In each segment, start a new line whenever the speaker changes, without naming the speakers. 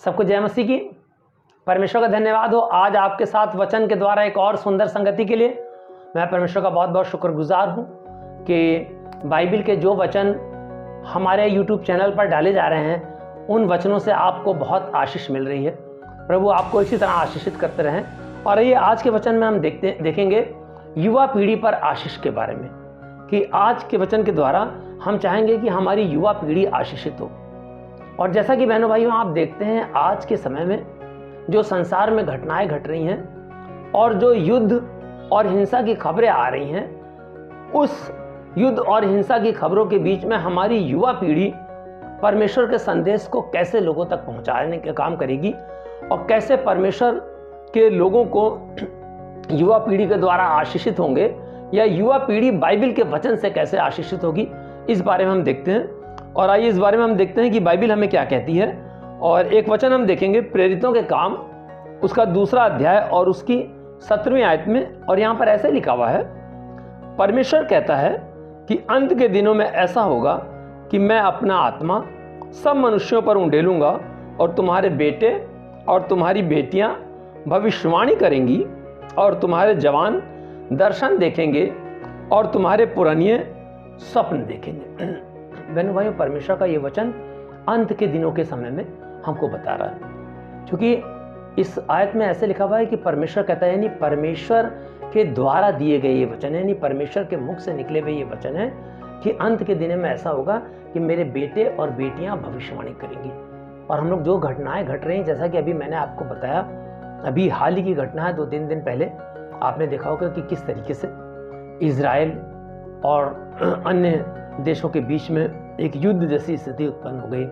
सबको जय मसीह की। परमेश्वर का धन्यवाद हो आज आपके साथ वचन के द्वारा एक और सुंदर संगति के लिए। मैं परमेश्वर का बहुत बहुत शुक्रगुजार हूँ कि बाइबल के जो वचन हमारे YouTube चैनल पर डाले जा रहे हैं उन वचनों से आपको बहुत आशीष मिल रही है। प्रभु आपको इसी तरह आशीषित करते रहें। और ये आज के वचन में हम देखेंगे युवा पीढ़ी पर आशीष के बारे में, कि आज के वचन के द्वारा हम चाहेंगे कि हमारी युवा पीढ़ी आशीषित हो। और जैसा कि बहनों भाइयों आप देखते हैं आज के समय में जो संसार में घटनाएं घट रही हैं और जो युद्ध और हिंसा की खबरें आ रही हैं, उस युद्ध और हिंसा की खबरों के बीच में हमारी युवा पीढ़ी परमेश्वर के संदेश को कैसे लोगों तक पहुंचाने का काम करेगी और कैसे परमेश्वर के लोगों को युवा पीढ़ी के द्वारा आशीषित होंगे, या युवा पीढ़ी बाइबल के वचन से कैसे आशीषित होगी, इस बारे में हम देखते हैं। और आइए इस बारे में हम देखते हैं कि बाइबल हमें क्या कहती है। और एक वचन हम देखेंगे प्रेरितों के काम उसका 2 अध्याय और उसकी 17वीं आयत में। और यहाँ पर ऐसे लिखा हुआ है, परमेश्वर कहता है कि अंत के दिनों में ऐसा होगा कि मैं अपना आत्मा सब मनुष्यों पर उंडेलूंगा और तुम्हारे बेटे और तुम्हारी बेटियां भविष्यवाणी करेंगी और तुम्हारे जवान दर्शन देखेंगे और तुम्हारे पुरानिए स्वप्न देखेंगे। बहनों भाइयों, परमेश्वर का ये वचन अंत के दिनों के समय में हमको बता रहा है, क्योंकि इस आयत में ऐसे लिखा हुआ है कि परमेश्वर कहता है, यानी परमेश्वर के द्वारा दिए गए ये वचन है, यानी परमेश्वर के मुख से निकले हुए ये वचन है कि अंत के दिनों में ऐसा होगा कि मेरे बेटे और बेटियां भविष्यवाणी करेंगी। और हम लोग जो घटनाएं घट रही हैं, जैसा कि अभी मैंने आपको बताया, अभी हाल ही की घटना है, 2-3 दिन पहले आपने देखा होगा कि किस तरीके से इजराइल और अन्य देशों के बीच में एक युद्ध जैसी स्थिति उत्पन्न हो गई।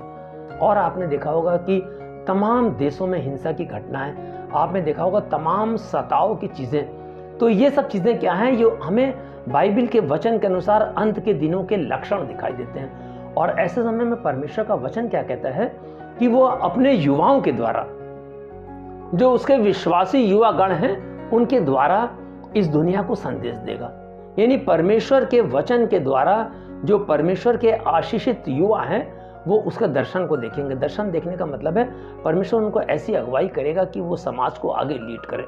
और आपने देखा होगा कि तमाम देशों में हिंसा की घटनाएं, आपने देखा होगा तमाम सताव की चीज़ें। तो ये सब चीज़ें क्या हैं, जो हमें बाइबल के वचन के अनुसार अंत के दिनों के लक्षण दिखाई देते हैं। और ऐसे समय में परमेश्वर का वचन क्या कहता है कि वो अपने युवाओं के द्वारा, जो उसके विश्वासी युवा गण हैं, उनके द्वारा इस दुनिया को संदेश देगा। यानी परमेश्वर के वचन के द्वारा जो परमेश्वर के आशीषित युवा हैं वो उसका दर्शन को देखेंगे। दर्शन देखने का मतलब है परमेश्वर उनको ऐसी अगुवाई करेगा कि वो समाज को आगे लीड करे।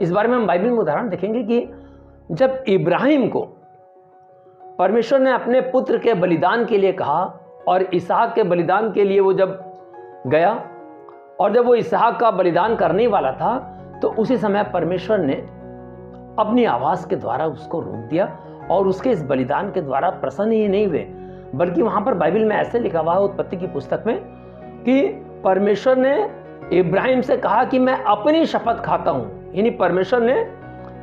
इस बारे में हम बाइबल में उदाहरण देखेंगे कि जब इब्राहिम को परमेश्वर ने अपने पुत्र के बलिदान के लिए कहा और इसहाक के बलिदान के लिए वो जब गया, और जब वो इसहाक का बलिदान करने वाला था, तो उसी समय परमेश्वर ने अपनी आवाज के द्वारा उसको रोक दिया और उसके इस बलिदान के द्वारा प्रसन्न ही नहीं हुए, बल्कि वहां पर बाइबल में ऐसे लिखा हुआ है उत्पत्ति की पुस्तक में कि परमेश्वर ने इब्राहिम से कहा कि मैं अपनी शपथ खाता हूं। यानी परमेश्वर ने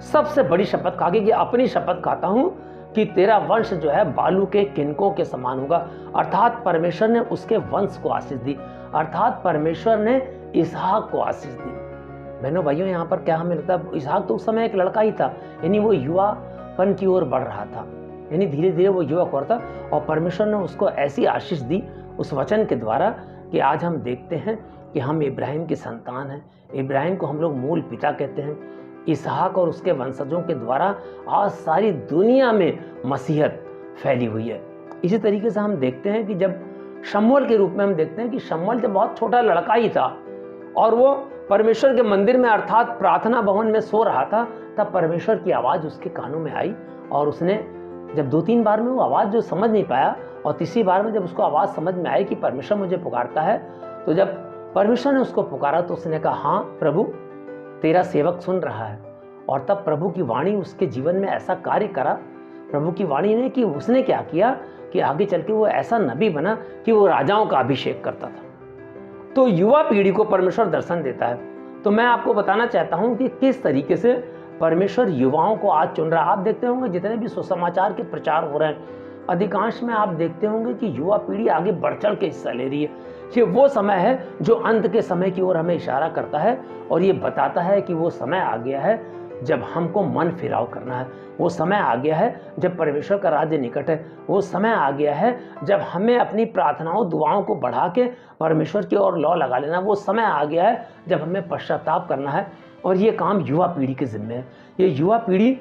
सबसे बड़ी शपथ खा कि अपनी शपथ खाता हूं कि तेरा वंश जो है बालू के किनकों के समान होगा। अर्थात परमेश्वर ने उसके वंश को आशीष दी, अर्थात परमेश्वर ने इसहाक को आशीष दी। बहनों भाइयों, यहाँ पर क्या हमें लगता है, इसहाक तो उस समय एक लड़का ही था, यानी वो युवापन की ओर बढ़ रहा था, यानी धीरे धीरे वो युवक हो रहा था। और परमेश्वर ने उसको ऐसी आशीष दी उस वचन के द्वारा कि आज हम देखते हैं कि हम इब्राहिम की संतान हैं। इब्राहिम को हम लोग मूल पिता कहते हैं। इसहाक और उसके वंशजों के द्वारा आज सारी दुनिया में मसीहत फैली हुई है। इसी तरीके से हम देखते हैं कि जब शमूएल के रूप में हम देखते हैं कि शमूएल जब बहुत छोटा लड़का ही था और वो परमेश्वर के मंदिर में अर्थात प्रार्थना भवन में सो रहा था, तब परमेश्वर की आवाज़ उसके कानों में आई और उसने जब 2-3 बार में वो आवाज़ जो समझ नहीं पाया, और तीसरी बार में जब उसको आवाज़ समझ में आई कि परमेश्वर मुझे पुकारता है, तो जब परमेश्वर ने उसको पुकारा तो उसने कहा, हाँ प्रभु, तेरा सेवक सुन रहा है। और तब प्रभु की वाणी उसके जीवन में ऐसा कार्य करा, प्रभु की वाणी ने, कि उसने क्या किया कि आगे चल के वो ऐसा नबी बना कि वो राजाओं का अभिषेक करता था। तो युवा पीढ़ी को परमेश्वर दर्शन देता है। तो मैं आपको बताना चाहता हूं कि किस तरीके से परमेश्वर युवाओं को आज चुन रहा है। आप देखते होंगे जितने भी सुसमाचार के प्रचार हो रहे हैं, अधिकांश में आप देखते होंगे कि युवा पीढ़ी आगे बढ़ चढ़ के हिस्सा ले रही है। ये वो समय है जो अंत के समय की ओर हमें इशारा करता है और ये बताता है कि वो समय आ गया है जब हमको मन फिराव करना है। वो समय आ गया है जब परमेश्वर का राज्य निकट है। वो समय आ गया है जब हमें अपनी प्रार्थनाओं दुआओं को बढ़ा के परमेश्वर की ओर लौ लगा लेना। वो समय आ गया है जब हमें पश्चाताप करना है, और ये काम युवा पीढ़ी के जिम्मे है। ये युवा पीढ़ी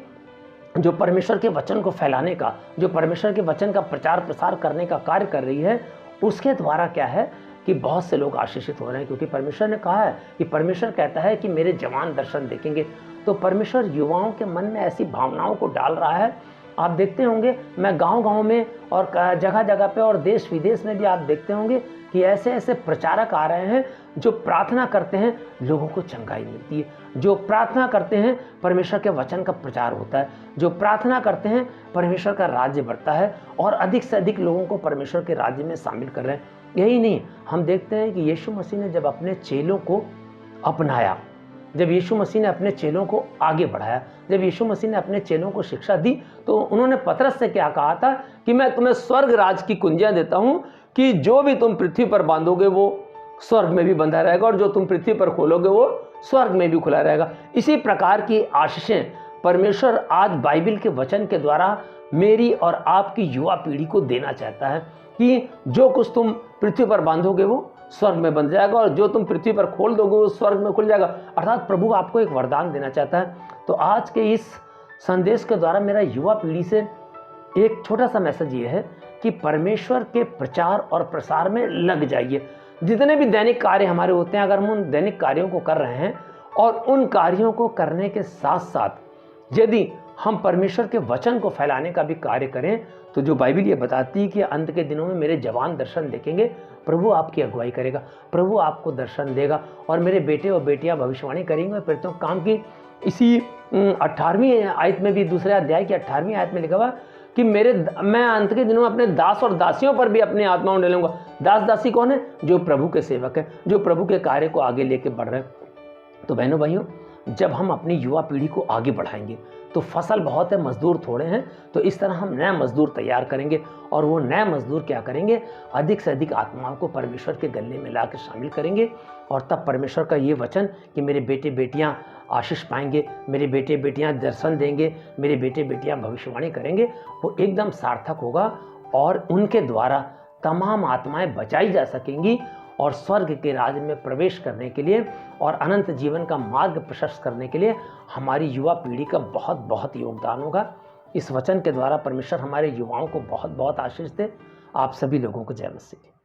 जो परमेश्वर के वचन को फैलाने का, जो परमेश्वर के वचन का प्रचार प्रसार करने का कार्य कर रही है, उसके द्वारा क्या है कि बहुत से लोग आशीषित हो रहे हैं, क्योंकि परमेश्वर ने कहा है कि परमेश्वर कहता है कि मेरे जवान दर्शन देखेंगे। तो परमेश्वर युवाओं के मन में ऐसी भावनाओं को डाल रहा है। आप देखते होंगे, मैं गांव-गांव में और जगह जगह पे और देश विदेश में भी आप देखते होंगे कि ऐसे ऐसे प्रचारक आ रहे हैं जो प्रार्थना करते हैं, लोगों को चंगाई मिलती है। जो प्रार्थना करते हैं, परमेश्वर के वचन का प्रचार होता है। जो प्रार्थना करते हैं, परमेश्वर का राज्य बढ़ता है और अधिक से अधिक लोगों को परमेश्वर के राज्य में शामिल कर रहे हैं। यही नहीं, हम देखते हैं कि यीशु मसीह ने जब अपने चेलों को अपनाया, जब यीशु मसीह ने अपने चेलों को आगे बढ़ाया, जब यीशु मसीह ने अपने चेलों को शिक्षा दी, तो उन्होंने पतरस से क्या कहा था कि मैं तुम्हें स्वर्ग राज की कुंजियां देता हूं कि जो भी तुम पृथ्वी पर बांधोगे वो स्वर्ग में भी बंधा रहेगा और जो तुम पृथ्वी पर खोलोगे वो स्वर्ग में भी खुला रहेगा। इसी प्रकार की आशीषें परमेश्वर आज बाइबल के वचन के द्वारा मेरी और आपकी युवा पीढ़ी को देना चाहता है कि जो कुछ तुम पृथ्वी पर बांधोगे वो स्वर्ग में बन जाएगा और जो तुम पृथ्वी पर खोल दोगे वो स्वर्ग में खुल जाएगा। अर्थात प्रभु आपको एक वरदान देना चाहता है। तो आज के इस संदेश के द्वारा मेरा युवा पीढ़ी से एक छोटा सा मैसेज ये है कि परमेश्वर के प्रचार और प्रसार में लग जाइए। जितने भी दैनिक कार्य हमारे होते हैं, अगर हम उन दैनिक कार्यों को कर रहे हैं और उन कार्यों को करने के साथ साथ यदि हम परमेश्वर के वचन को फैलाने का भी कार्य करें, तो जो बाइबल ये बताती है कि अंत के दिनों में मेरे जवान दर्शन देखेंगे, प्रभु आपकी अगुवाई करेगा, प्रभु आपको दर्शन देगा और मेरे बेटे और बेटियां भविष्यवाणी करेंगे। और फिर तो काम की इसी 18वीं आयत में भी, दूसरे अध्याय की 18वीं आयत में लिखा हुआ कि मैं अंत के दिनों में अपने दास और दासियों पर भी अपनी आत्माओं डालूंगा। दास दासी कौन है? जो प्रभु के सेवक है, जो प्रभु के कार्य को आगे लेके बढ़ रहे हैं। तो बहनों भाइयों, जब हम अपनी युवा पीढ़ी को आगे बढ़ाएंगे तो फसल बहुत है, मजदूर थोड़े हैं। तो इस तरह हम नए मजदूर तैयार करेंगे और वो नए मजदूर क्या करेंगे? अधिक से अधिक आत्माओं को परमेश्वर के गले में लाकर शामिल करेंगे। और तब परमेश्वर का ये वचन कि मेरे बेटे बेटियां आशीष पाएंगे, मेरे बेटे बेटियां दर्शन देंगे, मेरे बेटे बेटियां भविष्यवाणी करेंगे, वो एकदम सार्थक होगा और उनके द्वारा तमाम आत्माएं बचाई जा सकेंगी और स्वर्ग के राज्य में प्रवेश करने के लिए और अनंत जीवन का मार्ग प्रशस्त करने के लिए हमारी युवा पीढ़ी का बहुत बहुत योगदान होगा। इस वचन के द्वारा परमेश्वर हमारे युवाओं को बहुत बहुत आशीष दे। आप सभी लोगों को जय मसीह।